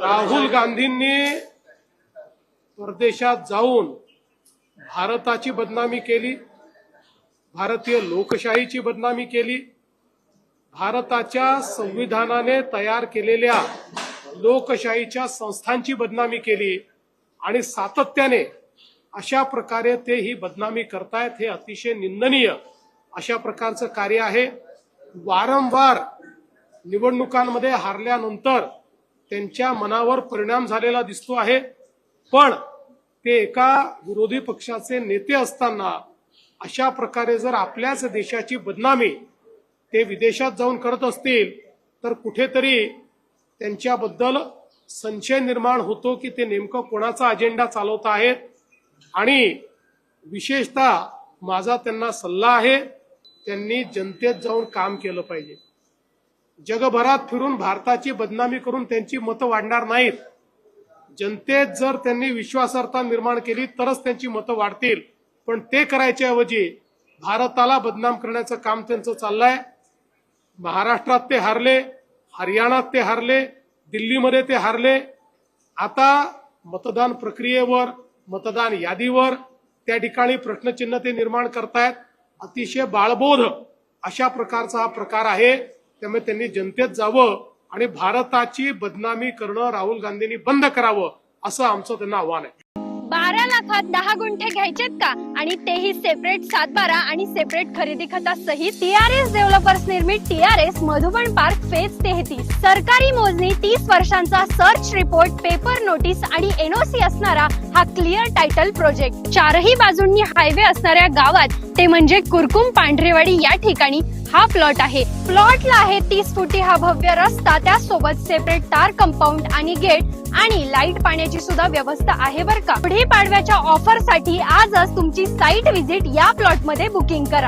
राहुल गांधींनी परदेशात जाऊन भारताची बदनामी केली, भारतीय लोकशाहीची बदनामी केली, भारताच्या संविधानाने तयार केलेल्या लोकशाहीच्या संस्थांची बदनामी केली आणि सातत्याने अशा प्रकारे ते ही बदनामी करतायत. हे अतिशय निंदनीय अशा प्रकारचं कार्य आहे. वारंवार निवडणुकांमध्ये हारल्यानंतर त्यांच्या मनावर परिणाम झालेला दिसतो आहे, पण ते एका विरोधी पक्षाचे नेते असताना अशा प्रकारे जर आपल्याच देशाची बदनामी ते विदेशात जाऊन करत असतील तर कुठेतरी त्यांच्याबद्दल संशय निर्माण होतो की ते नेमकं कोणाचा अजेंडा चालवत आहेत. आणि विशेषतः माझा त्यांना सल्ला आहे, त्यांनी जनतेत जाऊन काम केलं पाहिजे. जगभरात फिरून भारताची बदनामी करून त्यांची मतं वाढणार नाहीत. जनतेत जर त्यांनी विश्वासार्हता निर्माण केली तरच त्यांची मतं वाढतील, पण ते करायच्या ऐवजी भारताला बदनाम करण्याचं काम त्यांचं चाललंय. महाराष्ट्रात ते हारले, हरियाणात ते हारले, दिल्लीमध्ये ते हारले. आता मतदान प्रक्रियेवर, मतदान यादीवर त्या ठिकाणी प्रश्नचिन्ह ते निर्माण करतायत. अतिशय बाळबोध अशा प्रकारचा हा प्रकार आहे. त्यामुळे त्यांनी जनतेत जावं आणि भारताची बदनामी करणं राहुल गांधींनी बंद करावं असं आमचं त्यांना आव्हान आहे. 12 लाखात 10 गुंठे घ्यायचेत का? आणि तेही सेपरेट 7/12 आणि सेपरेट खरेदी खतासहित. टीआरएस डेव्हलपर्स निर्मित टीआरएस मधुबन पार्क फेज 33. सरकारी मोजणी 30 वर्षांचा सर्च रिपोर्ट, पेपर नोटीस आणि एनओसी असणारा हा क्लिअर टायटल प्रोजेक्ट. चारही बाजूंनी हायवे असणाऱ्या गावात, ते म्हणजे कुरकुम पांढरेवाडी या ठिकाणी हा प्लॉट आहे. प्लॉटला आहे 30 फुटी हा भव्य रस्ता, त्यासोबत सेपरेट तार कंपाऊंड आणि गेट आणि लाईट पाण्याची सुद्धा व्यवस्था आहे बरं का. पुढे पाडव्याच्या ऑफर साठी आजच तुमची साईट व्हिजिट या प्लॉट मध्ये बुकिंग करा.